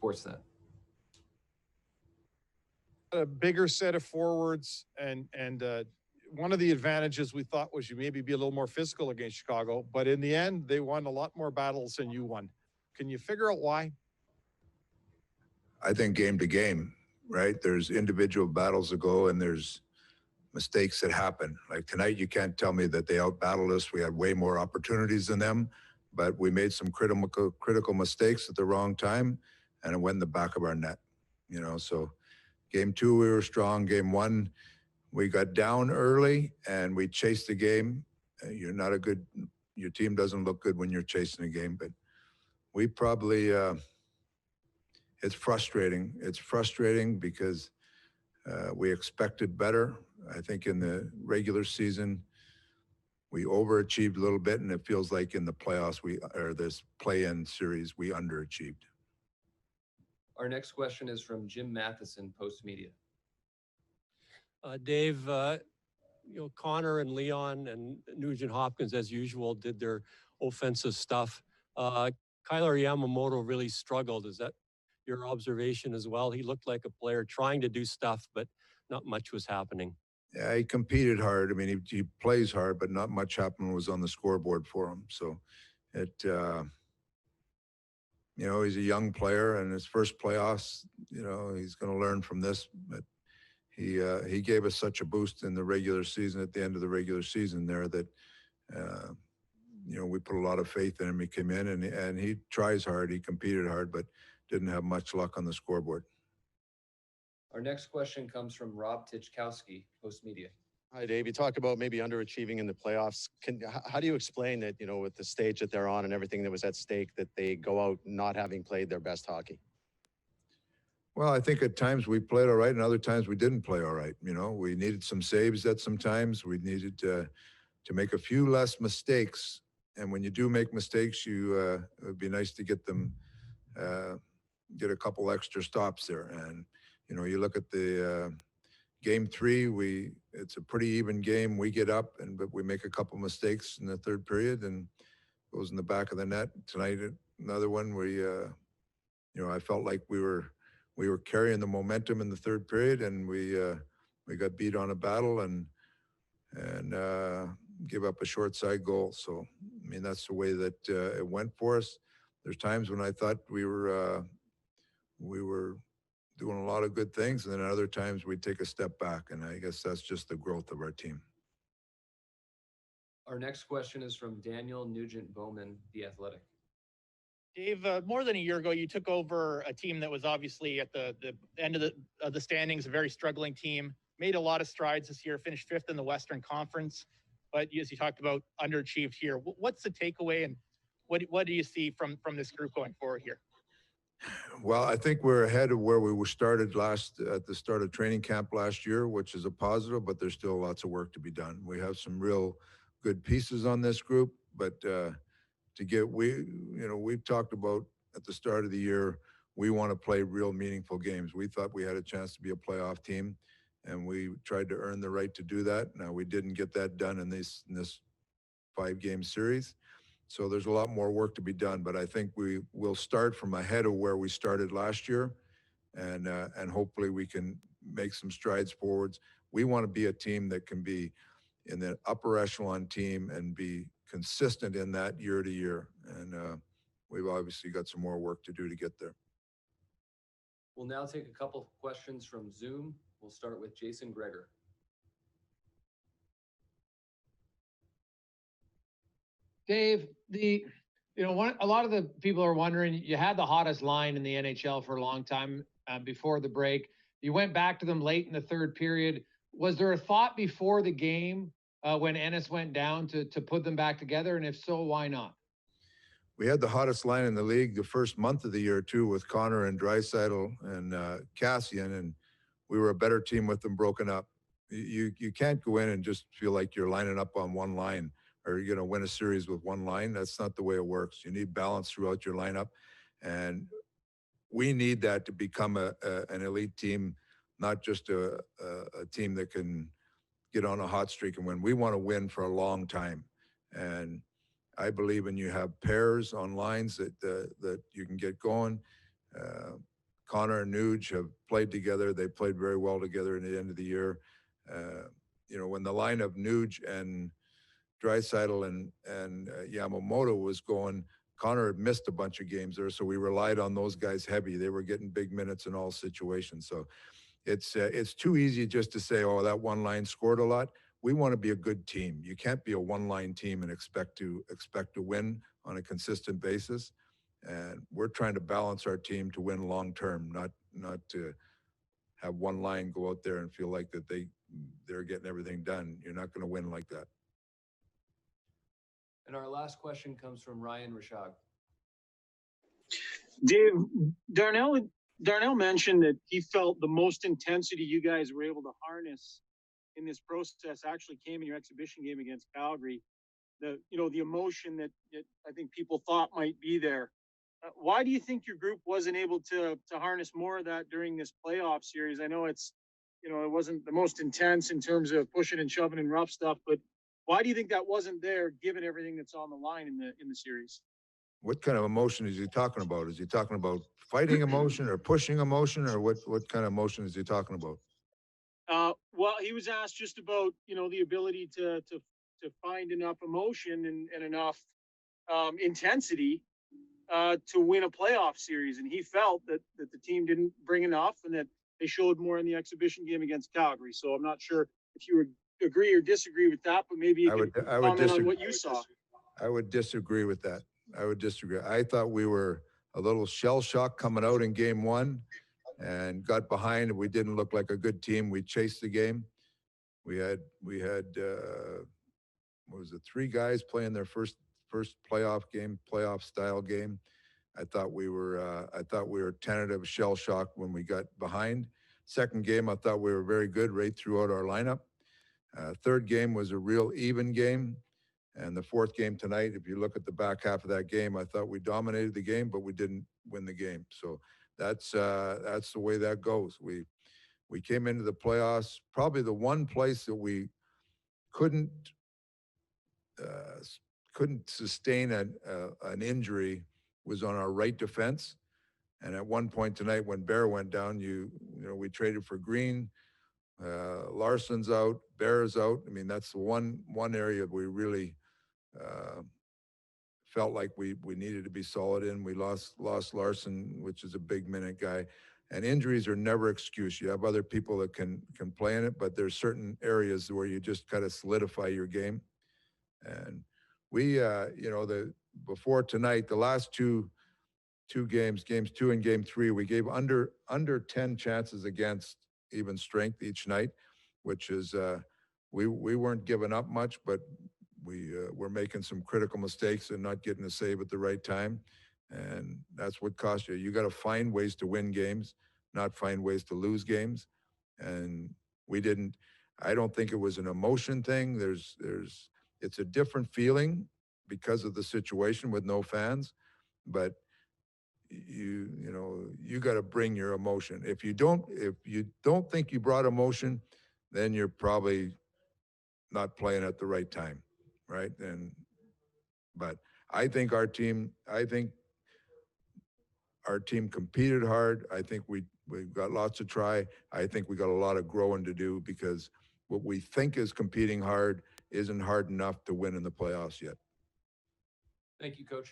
Sportsnet. A bigger set of forwards, and one of the advantages we thought was you maybe be a little more physical against Chicago, but in the end, they won a lot more battles than you won. Can you figure out why? I think game to game, right? There's individual battles that go, and there's mistakes that happen. Like tonight, you can't tell me that they out-battled us. We had way more opportunities than them, but we made some critical mistakes at the wrong time, and it went in the back of our net. So game 2, we were strong. Game 1, we got down early and we chased the game. Your team doesn't look good when you're chasing a game, but we probably, it's frustrating. It's frustrating because we expected better. I think in the regular season, we overachieved a little bit, and it feels like in the playoffs, this play-in series, we underachieved. Our next question is from Jim Matheson, Post Media. Dave, Connor and Leon and Nugent Hopkins, as usual, did their offensive stuff. Kyler Yamamoto really struggled. Is that your observation as well? He looked like a player trying to do stuff, but not much was happening. Yeah, he competed hard. I mean, he plays hard, but not much happened was on the scoreboard for him. So he's a young player, and his first playoffs, he's going to learn from this. But he gave us such a boost in the regular season, at the end of the regular season there, that we put a lot of faith in him. He came in and he tries hard. He competed hard, but didn't have much luck on the scoreboard. Our next question comes from Rob Tichkowski, Post Media. Hi, Dave. You talked about maybe underachieving in the playoffs. How do you explain that, with the stage that they're on and everything that was at stake, that they go out not having played their best hockey? Well, I think at times we played all right, and other times we didn't play all right. We needed some saves at some times. We needed to make a few less mistakes. And when you do make mistakes, it would be nice to get a couple extra stops there. And, you look at the game 3, it's a pretty even game. We get up, but we make a couple mistakes in the third period and goes in the back of the net. Tonight, another one where I felt like we were carrying the momentum in the third period, and we got beat on a battle and give up a short side goal. So, I mean, that's the way that it went for us. There's times when I thought we were doing a lot of good things, and then other times we'd take a step back, and I guess that's just the growth of our team. Our next question is from Daniel Nugent-Bowman, The Athletic. Dave, more than a year ago, you took over a team that was obviously at the end of the standings, a very struggling team, made a lot of strides this year, finished 5th in the Western Conference, but as you talked about, underachieved here. What's the takeaway, and what do you see from this group going forward here? Well, I think we're ahead of where we started at the start of training camp last year, which is a positive, but there's still lots of work to be done. We have some real good pieces on this group, but we've talked about at the start of the year, we want to play real meaningful games. We thought we had a chance to be a playoff team, and we tried to earn the right to do that. Now, we didn't get that done in this 5-game series. So there's a lot more work to be done, but I think we will start from ahead of where we started last year, and hopefully we can make some strides forwards. We want to be a team that can be in the upper echelon team and be consistent in that year to year, and we've obviously got some more work to do to get there. We'll now take a couple of questions from Zoom. We'll start with Jason Gregor. Dave, a lot of the people are wondering, you had the hottest line in the NHL for a long time before the break. You went back to them late in the third period. Was there a thought before the game when Ennis went down to put them back together? And if so, why not? We had the hottest line in the league the first month of the year, too, with Connor and Draisaitl and Cassian, and we were a better team with them broken up. You can't go in and just feel like you're lining up on one line, or you're going to win a series with one line. That's not the way it works. You need balance throughout your lineup. And we need that to become an elite team, not just a team that can get on a hot streak and win. We want to win for a long time. And I believe when you have pairs on lines that you can get going, Connor and Nuge have played together. They played very well together in the end of the year. When the line of Nuge and Draisaitl and Yamamoto was going, Connor had missed a bunch of games there, so we relied on those guys heavy. They were getting big minutes in all situations. So it's too easy just to say, oh, that one line scored a lot. We want to be a good team. You can't be a one-line team and expect to win on a consistent basis. And we're trying to balance our team to win long term, not to have one line go out there and feel like that they're getting everything done. You're not going to win like that. And our last question comes from Ryan Rashog. Dave, Darnell mentioned that he felt the most intensity you guys were able to harness in this process actually came in your exhibition game against Calgary. The emotion that I think people thought might be there. Why do you think your group wasn't able to harness more of that during this playoff series? I know it wasn't the most intense in terms of pushing and shoving and rough stuff, but why do you think that wasn't there given everything that's on the line in the series? What kind of emotion is he talking about? Is he talking about fighting emotion or pushing emotion, or what kind of emotion is he talking about? Well, he was asked just about, the ability to find enough emotion and enough intensity to win a playoff series. And he felt that the team didn't bring enough and that they showed more in the exhibition game against Calgary. So I'm not sure if you would agree or disagree with that, but maybe you could comment on what you saw. I would disagree with that. I would disagree. I thought we were a little shell shocked coming out in game one and got behind, and we didn't look like a good team. We chased the game. We had what was it, 3 guys playing their first playoff style game. I thought we were tentative, shell shocked when we got behind. Second game, I thought we were very good right throughout our lineup. Third game was a real even game. And the fourth game tonight, if you look at the back half of that game, I thought we dominated the game, but we didn't win the game. So that's the way that goes. We came into the playoffs, probably the one place that we couldn't sustain an injury was on our right defense. And at one point tonight, when Bear went down, we traded for Green. Larson's out, Bear's out. I mean, that's the one area we really felt like we needed to be solid in. We lost Larson, which is a big minute guy. And injuries are never excuse. You have other people that can play in it, but there's certain areas where you just kind of solidify your game. And we, before tonight, the last two games 2 and game 3, we gave under 10 chances against even strength each night, which is we weren't giving up much, but we were making some critical mistakes and not getting a save at the right time. And that's what cost you. You got to find ways to win games, not find ways to lose games. And we didn't. I don't think it was an emotion thing. It's a different feeling because of the situation with no fans, but you got to bring your emotion. If you don't think you brought emotion, then you're probably not playing at the right time, right? But I think our team competed hard. I think we've got lots to try. I think we got a lot of growing to do, because what we think is competing hard isn't hard enough to win in the playoffs yet. Thank you, Coach.